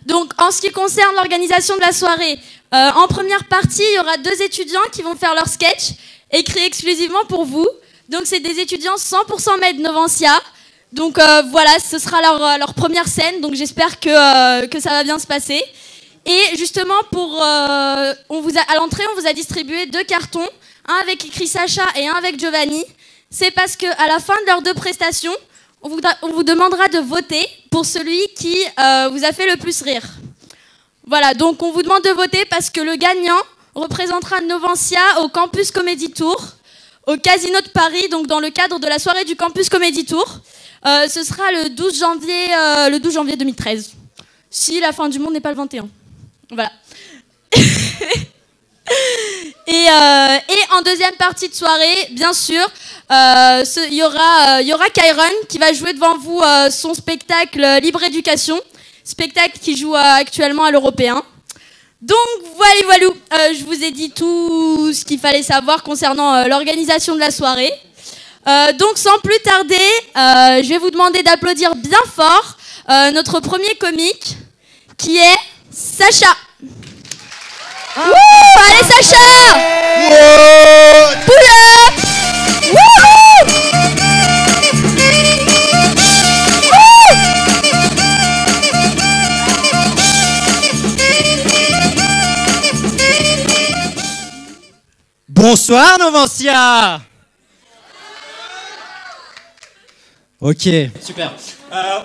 Donc, en ce qui concerne l'organisation de la soirée, en première partie, il y aura 2 étudiants qui vont faire leur sketch, écrit exclusivement pour vous. Donc, c'est des étudiants 100% Med Novancia. Donc, voilà, ce sera leur première scène. Donc, j'espère que ça va bien se passer. Et justement, à l'entrée, on vous a distribué 2 cartons, un avec écrit Sacha et un avec Giovanni. C'est parce qu'à la fin de leurs 2 prestations, on vous demandera de voter pour celui qui vous a fait le plus rire. Voilà, donc on vous demande de voter parce que le gagnant représentera Novancia au Campus Comedy Tour, au Casino de Paris, donc dans le cadre de la soirée du Campus Comedy Tour. Ce sera le 12 janvier 2013, si la fin du monde n'est pas le 21. Voilà. Et en deuxième partie de soirée, bien sûr, il y aura Kyron qui va jouer devant vous son spectacle Libre Éducation, spectacle qui joue actuellement à l'Européen. Donc voilà, je vous ai dit tout ce qu'il fallait savoir concernant l'organisation de la soirée. Donc sans plus tarder, je vais vous demander d'applaudir bien fort notre premier comique qui est Sacha. Wouh, allez Sacha! Pull up! Wouhou! Bonsoir Novancia. Ok, super.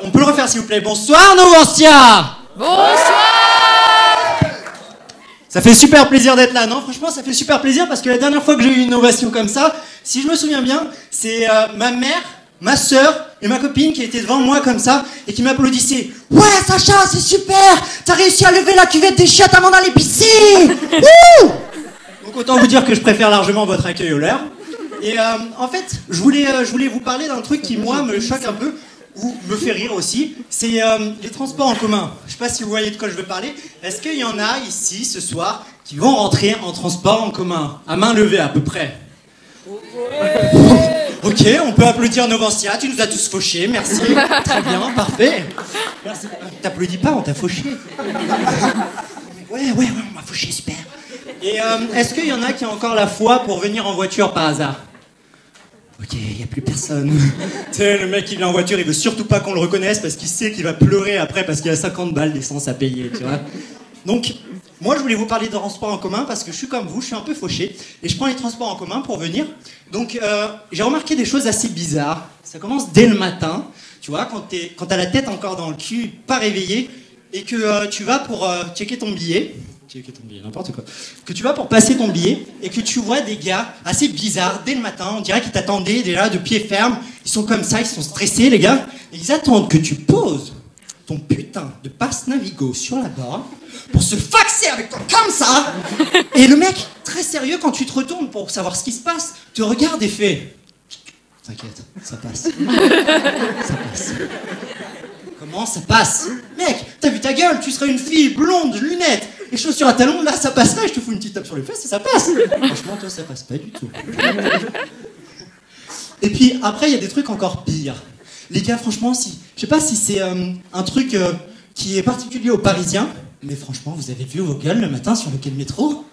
On peut le refaire s'il vous plaît. Bonsoir Novancia. Bonsoir! Ça fait super plaisir d'être là, non? Franchement, ça fait super plaisir parce que la dernière fois que j'ai eu une ovation comme ça, si je me souviens bien, c'est ma mère, ma soeur et ma copine qui étaient devant moi comme ça et qui m'applaudissaient. Ouais, Sacha, c'est super! T'as réussi à lever la cuvette des chiottes avant d'aller pisser! Wouh! Donc autant vous dire que je préfère largement votre accueil au leur. Et en fait, je voulais vous parler d'un truc qui, moi, me choque un peu, ou me fait rire aussi, c'est les transports en commun. Je sais pas si vous voyez de quoi je veux parler. Est-ce qu'il y en a ici, ce soir, qui vont rentrer en transport en commun? À main levée, à peu près. Ok, on peut applaudir Novancia, tu nous as tous fauchés, merci. Très bien, parfait. Merci. T'applaudis pas, on t'a fauché. Ouais, on m'a fauché, super. Et est-ce qu'il y en a qui ont encore la foi pour venir en voiture par hasard? Ok, il n'y a plus personne. Tu sais, le mec qui vient en voiture, il veut surtout pas qu'on le reconnaisse parce qu'il sait qu'il va pleurer après parce qu'il y a 50 balles d'essence à payer, tu vois. Donc, moi, je voulais vous parler de transports en commun parce que je suis comme vous, je suis un peu fauché. Et je prends les transports en commun pour venir. Donc, j'ai remarqué des choses assez bizarres. Ça commence dès le matin, tu vois, quand t'as la tête encore dans le cul, pas réveillé, et que tu vas pour checker ton billet. N'importe quoi. Que tu vas pour passer ton billet et que tu vois des gars assez bizarres dès le matin, on dirait qu'ils t'attendaient déjà de pied ferme, ils sont comme ça, ils sont stressés les gars, et ils attendent que tu poses ton putain de passe Navigo sur la borne pour se faxer avec toi comme ça, et le mec, très sérieux, quand tu te retournes pour savoir ce qui se passe, te regarde et fait « T'inquiète, ça passe. Ça passe. » Comment ça passe? Mec, t'as vu ta gueule, tu serais une fille blonde, lunettes, et chaussures à talons, là ça passerait, je te fous une petite tape sur les fesses et ça passe. Franchement, toi ça passe pas du tout. Et puis après, il y a des trucs encore pires. Les gars, franchement, je sais pas si c'est un truc qui est particulier aux Parisiens, mais franchement, vous avez vu vos gueules le matin sur le quai de métro?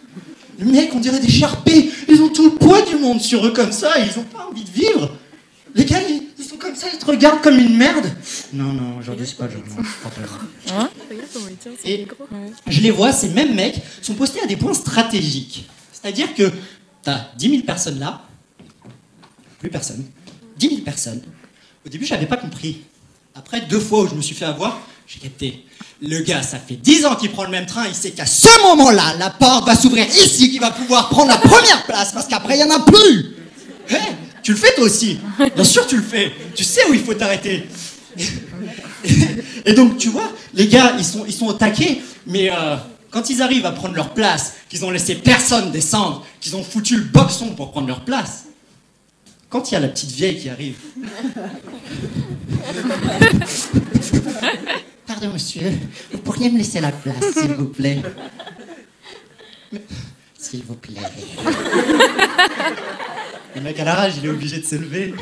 Les mecs, on dirait des charpés, ils ont tout le poids du monde sur eux comme ça, et ils ont pas envie de vivre. Les gars, ils sont comme ça, ils te regardent comme une merde. Non, aujourd'hui c'est pas le jour. Hein? Et je les vois, ces mêmes mecs sont postés à des points stratégiques. C'est-à-dire que t'as 10 000 personnes là, plus personne, 10 000 personnes. Au début, j'avais pas compris. Après 2 fois où je me suis fait avoir, j'ai capté. Le gars, ça fait 10 ans qu'il prend le même train, il sait qu'à ce moment-là, la porte va s'ouvrir ici, qu'il va pouvoir prendre la première place, parce qu'après, il n'y en a plus. Hey, tu le fais toi aussi? Bien sûr tu le fais. Tu sais où il faut t'arrêter. Et donc tu vois, les gars, ils sont au taquet, mais quand ils arrivent à prendre leur place, qu'ils ont laissé personne descendre, qu'ils ont foutu le boxon pour prendre leur place, quand il y a la petite vieille qui arrive... Pardon monsieur, vous pourriez me laisser la place s'il vous plaît? S'il vous plaît. Le mec à la rage, il est obligé de se lever.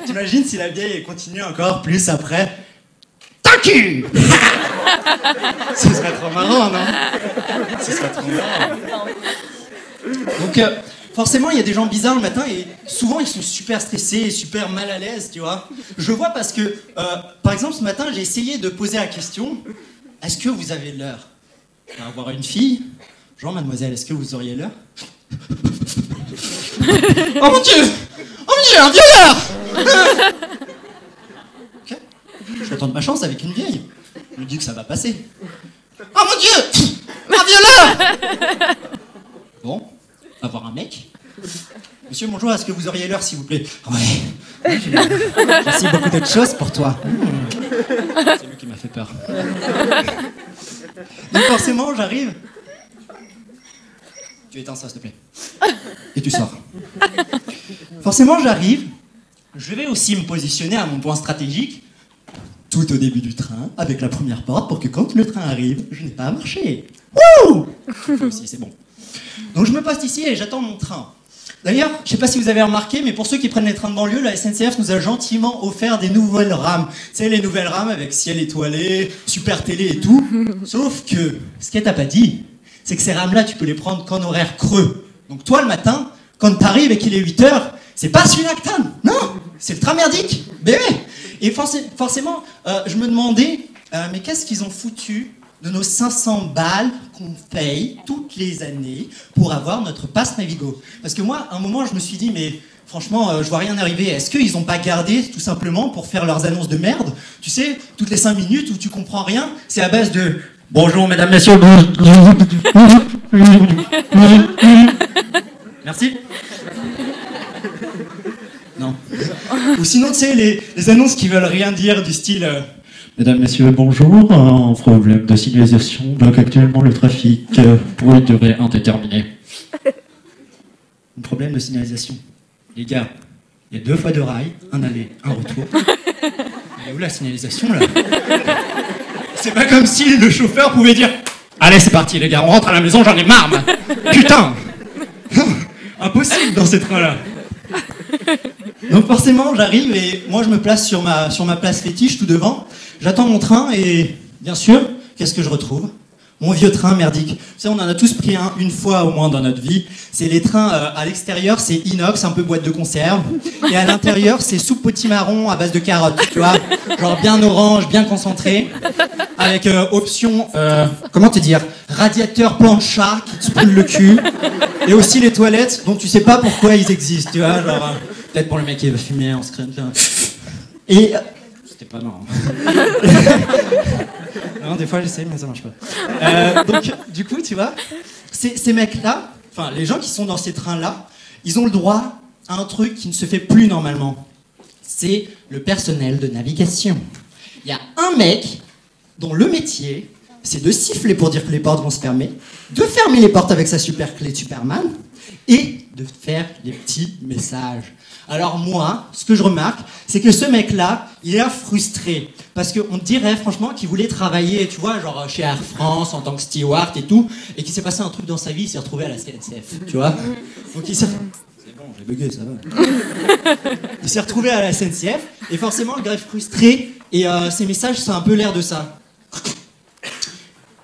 T'imagines si la vieille continue encore plus après? Ta cul. Ce serait trop marrant, non? Ce serait trop marrant. Donc, forcément, il y a des gens bizarres le matin et souvent ils sont super stressés et super mal à l'aise, tu vois. Je le vois parce que, par exemple, ce matin, j'ai essayé de poser la question, est-ce que vous avez l'heure à avoir une fille? Genre, mademoiselle, est-ce que vous auriez l'heure? Oh mon Dieu! Oh mon Dieu, un violeur! Ok. Je vais tenter ma chance avec une vieille. Je lui dis que ça va passer. Oh mon Dieu! Un violeur! Bon, on va voir un mec. Monsieur, bonjour, est-ce que vous auriez l'heure, s'il vous plaît? Ouais, j'ai aussi beaucoup d'autres choses pour toi. C'est lui qui m'a fait peur. Donc forcément, j'arrive. Tu éteins ça, s'il te plaît. Et tu sors. Forcément, j'arrive. Je vais aussi me positionner à mon point stratégique, tout au début du train, avec la première porte, pour que quand le train arrive, je n'ai pas à marcher. Wouh! Aussi, c'est bon. Donc je me passe ici et j'attends mon train. D'ailleurs, je ne sais pas si vous avez remarqué, mais pour ceux qui prennent les trains de banlieue, la SNCF nous a gentiment offert des nouvelles rames. Tu sais, les nouvelles rames avec ciel étoilé, super télé et tout. Sauf que, ce qu'elle t'a pas dit, c'est que ces rames-là, tu peux les prendre qu'en horaire creux. Donc toi, le matin, quand t'arrives et qu'il est 8h, c'est pas celui-là que t'aimes. Non, c'est le train merdique. Bébé. Et forcément, je me demandais, mais qu'est-ce qu'ils ont foutu de nos 500 balles qu'on paye toutes les années pour avoir notre passe Navigo? Parce que moi, à un moment, je me suis dit, mais franchement, je vois rien arriver. Est-ce qu'ils n'ont pas gardé, tout simplement, pour faire leurs annonces de merde? Tu sais, toutes les 5 minutes où tu comprends rien, c'est à base de « Bonjour, mesdames, messieurs. » Merci. Non. Ou sinon, tu sais, les annonces qui veulent rien dire, du style mesdames, messieurs, bonjour. Un problème de signalisation bloque actuellement le trafic pour une durée indéterminée. Un problème de signalisation. Les gars, il y a 2 fois de rail, un aller, un retour. Et où la signalisation, là? C'est pas comme si le chauffeur pouvait dire « Allez, c'est parti, les gars, on rentre à la maison, j'en ai marre, moi. Putain !» Impossible dans ces trains-là. Donc forcément, j'arrive et moi, je me place sur ma place fétiche, tout devant. J'attends mon train et, bien sûr, qu'est-ce que je retrouve? Mon vieux train merdique. Tu sais, on en a tous pris un, une fois au moins dans notre vie. C'est les trains, à l'extérieur, c'est inox, un peu boîte de conserve. Et à l'intérieur, c'est soupe potimarron à base de carottes, tu vois. Genre bien orange, bien concentré. Avec option, comment te dire, radiateur plancha qui te spoule le cul. Et aussi les toilettes dont tu sais pas pourquoi ils existent, tu vois. Genre, peut-être pour le mec qui va fumer en screen. Et c'était pas marrant. Non, des fois j'essaie, mais ça marche pas. Donc, du coup, tu vois, ces mecs-là, enfin, les gens qui sont dans ces trains-là, ils ont le droit à un truc qui ne se fait plus normalement. C'est le personnel de navigation. Il y a un mec dont le métier, c'est de siffler pour dire que les portes vont se fermer, de fermer les portes avec sa super clé de Superman, et de faire les petits messages. Alors moi, ce que je remarque, c'est que ce mec-là, il est là frustré. Parce qu'on dirait franchement qu'il voulait travailler, tu vois, genre chez Air France, en tant que steward et tout, et qu'il s'est passé un truc dans sa vie, il s'est retrouvé à la SNCF, tu vois. Donc il s'est... C'est bon, j'ai bugué, ça va. Il s'est retrouvé à la SNCF, et forcément, le gars est frustré, et ses messages, c'est un peu l'air de ça.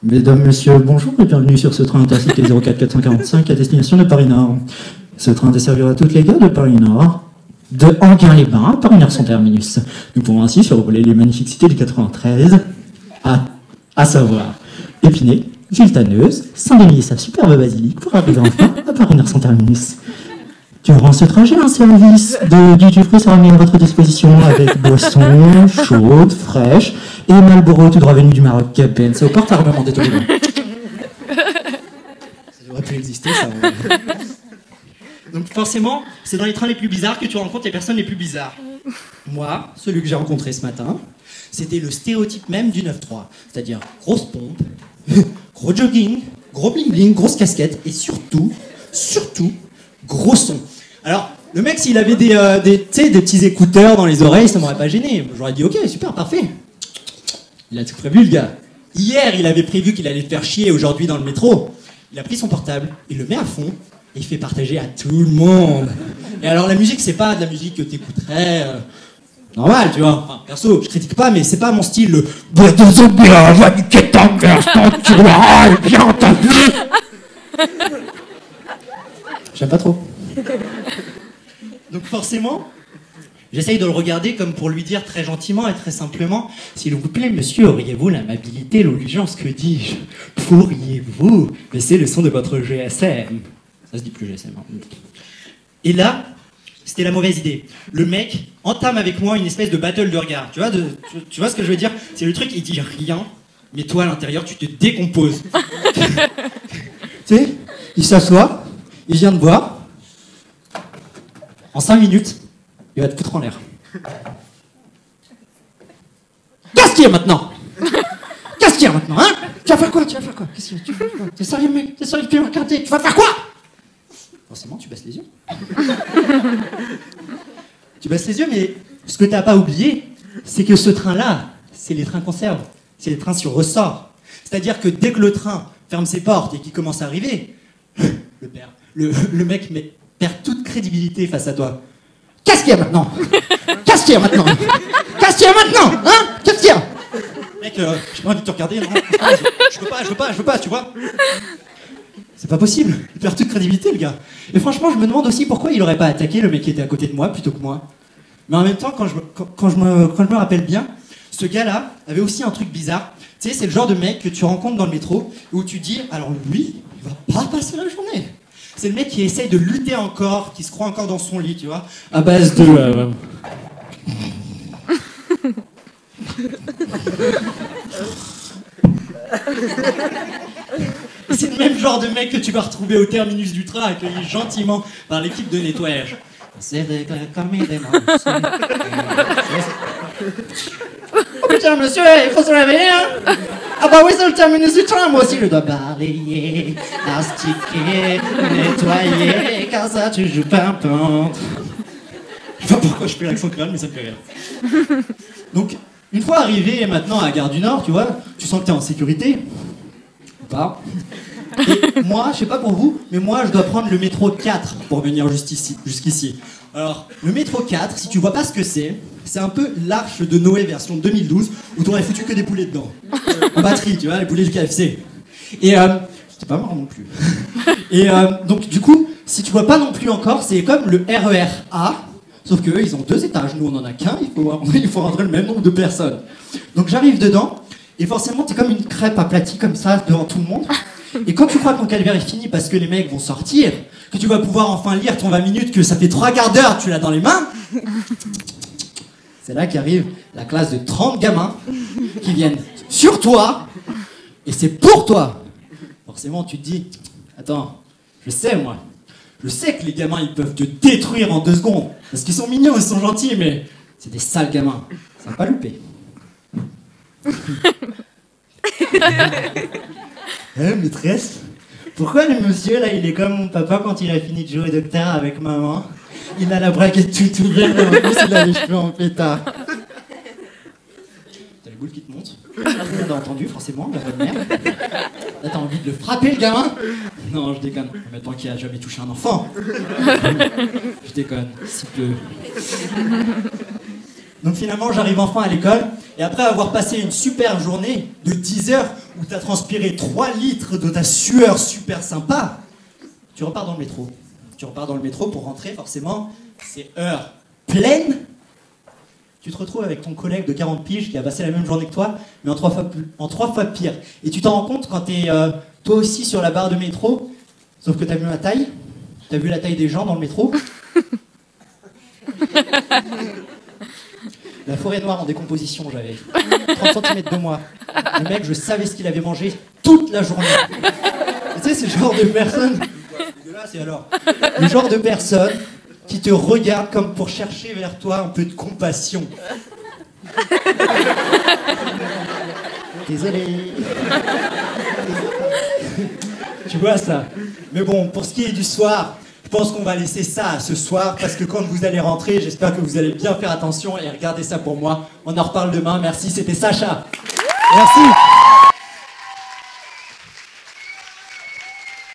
Mesdames, Messieurs, bonjour et bienvenue sur ce train intercité 04 445 à destination de Paris-Nord. Ce train desservira toutes les gares de Paris-Nord, de Enghien-les-Bains à Paris-Nord son terminus. Nous pouvons ainsi survoler les magnifiques cités du 93, à savoir Épinay, Villetaneuse, Saint-Denis et sa superbe basilique pour arriver enfin à Paris-Nord son terminus. Durant ce trajet, un service de duty-free sera mis à votre disposition avec boissons chaudes, fraîches et Marlboro tout droit venu du Maroc. Capitaine, c'est au porte-armement des Tolédons. Ça devrait plus exister, ça. Donc forcément, c'est dans les trains les plus bizarres que tu rencontres les personnes les plus bizarres. Moi, celui que j'ai rencontré ce matin, c'était le stéréotype même du 9-3. C'est-à-dire grosse pompe, gros jogging, gros bling-bling, grosse casquette et surtout, gros son. Alors, le mec, s'il avait des petits écouteurs dans les oreilles, ça m'aurait pas gêné. J'aurais dit, ok, super, parfait. Il a tout prévu, le gars. Hier, il avait prévu qu'il allait te faire chier aujourd'hui dans le métro. Il a pris son portable, il le met à fond, et il fait partager à tout le monde. Et alors, la musique, c'est pas de la musique que t'écouterais normal, tu vois. Enfin, perso, je critique pas, mais c'est pas mon style, le bois de zombie, va niquer ta mère, tu vois, bien entendu. J'aime pas trop. Donc forcément, j'essaye de le regarder comme pour lui dire très gentiment et très simplement, s'il vous plaît, monsieur, auriez-vous l'amabilité, l'obligeance, que dis-je, pourriez-vous baisser le son de votre GSM? Ça se dit plus GSM. Hein. Et là, c'était la mauvaise idée. Le mec entame avec moi une espèce de battle de regard. Tu vois ce que je veux dire? C'est le truc, il dit rien, mais toi à l'intérieur, tu te décomposes. Tu sais, il s'assoit, il vient de boire. En 5 minutes, il va te foutre en l'air. Qu'est-ce qu'il y a maintenant? Qu'est-ce qu'il y a maintenant, hein? Tu vas faire quoi? Qu'est-ce qu'il y a? Tu vas faire quoi? T'es sérieux, mec? T'es sérieux depuis un quart d'heure? Tu vas faire quoi? Forcément, tu baisses les yeux. Tu baisses les yeux, mais ce que t'as pas oublié, c'est que ce train-là, c'est les trains conserves. C'est les trains sur ressort. C'est-à-dire que dès que le train ferme ses portes et qu'il commence à arriver, le mec perd toute crédibilité face à toi. Qu'est-ce qu'il y a maintenant? Qu'est-ce qu'il y a maintenant? Qu'est-ce qu'il y a maintenant? Hein? Qu'est-ce qu'il y a? Mec, j'ai pas envie de te regarder, non? Je veux pas, tu vois? C'est pas possible, il perd toute crédibilité, le gars. Et franchement, je me demande aussi pourquoi il aurait pas attaqué le mec qui était à côté de moi plutôt que moi. Mais en même temps, quand je me rappelle bien, ce gars-là avait aussi un truc bizarre. Tu sais, c'est le genre de mec que tu rencontres dans le métro où tu dis, alors lui, il va pas passer la journée. C'est le mec qui essaye de lutter encore, qui se croit encore dans son lit, tu vois, à base de... C'est le même genre de mec que tu vas retrouver au terminus du train, accueilli gentiment par l'équipe de nettoyage. C'est comme des monstres. Oh putain, monsieur, il faut se réveiller, hein? Ah bah oui, c'est le terminus du train, moi aussi je dois balayer, astiquer, nettoyer, car ça tu joues pimpante. Je sais pas pourquoi je fais l'accent créole, mais ça me fait rire. Donc, une fois arrivé maintenant à Gare du Nord, tu vois, tu sens que t'es en sécurité. Ou pas. Et moi, je sais pas pour vous, mais moi je dois prendre le métro 4 pour venir jusqu'ici. Alors, le métro 4, si tu vois pas ce que c'est un peu l'arche de Noé version 2012 où t'aurais foutu que des poulets dedans. En batterie, tu vois, les poulets du KFC. Et c'était pas marrant non plus. Et donc, du coup, si tu vois pas non plus encore, c'est comme le RER A, sauf qu'eux, ils ont 2 étages. Nous, on en a qu'un, il faut rentrer le même nombre de personnes. Donc, j'arrive dedans, et forcément, t'es comme une crêpe aplatie comme ça devant tout le monde. Et quand tu crois que ton calvaire est fini parce que les mecs vont sortir, que tu vas pouvoir enfin lire ton 20 minutes, que ça fait 3 quarts d'heure, tu l'as dans les mains, c'est là qu'arrive la classe de 30 gamins qui viennent sur toi, et c'est pour toi. Forcément, tu te dis, attends, je sais que les gamins, ils peuvent te détruire en 2 secondes, parce qu'ils sont mignons, ils sont gentils, mais c'est des sales gamins. Ça va pas louper. Maîtresse, pourquoi le monsieur là il est comme mon papa quand il a fini de jouer docteur avec maman? Il a la braguette tout ouverte, mais en plus il a les cheveux en pétard. T'as les boules qui te montent. T'as entendu forcément, la bonne mère. Là t'as envie de le frapper le gamin? Non, je déconne. Mais tant qu'il a jamais touché un enfant. Je déconne, si peu. Donc finalement, j'arrive enfin à l'école, et après avoir passé une super journée de 10 heures où t'as transpiré 3 litres de ta sueur super sympa, tu repars dans le métro. Tu repars dans le métro pour rentrer, forcément, c'est heure pleine. Tu te retrouves avec ton collègue de 40 piges qui a passé la même journée que toi, mais en 3 fois pire. Et tu t'en rends compte quand t'es toi aussi sur la barre de métro, sauf que t'as vu ma taille, t'as vu la taille des gens dans le métro. La forêt noire en décomposition, j'avais 30 cm de moi. Le mec, je savais ce qu'il avait mangé toute la journée. Et tu sais, c'est le genre de personne... C'est alors le genre de personne qui te regarde comme pour chercher vers toi un peu de compassion. Désolé. Tu vois ça? Mais bon, pour ce qui est du soir, je pense qu'on va laisser ça ce soir, parce que quand vous allez rentrer, j'espère que vous allez bien faire attention et regarder ça pour moi. On en reparle demain. Merci, c'était Sacha. Merci.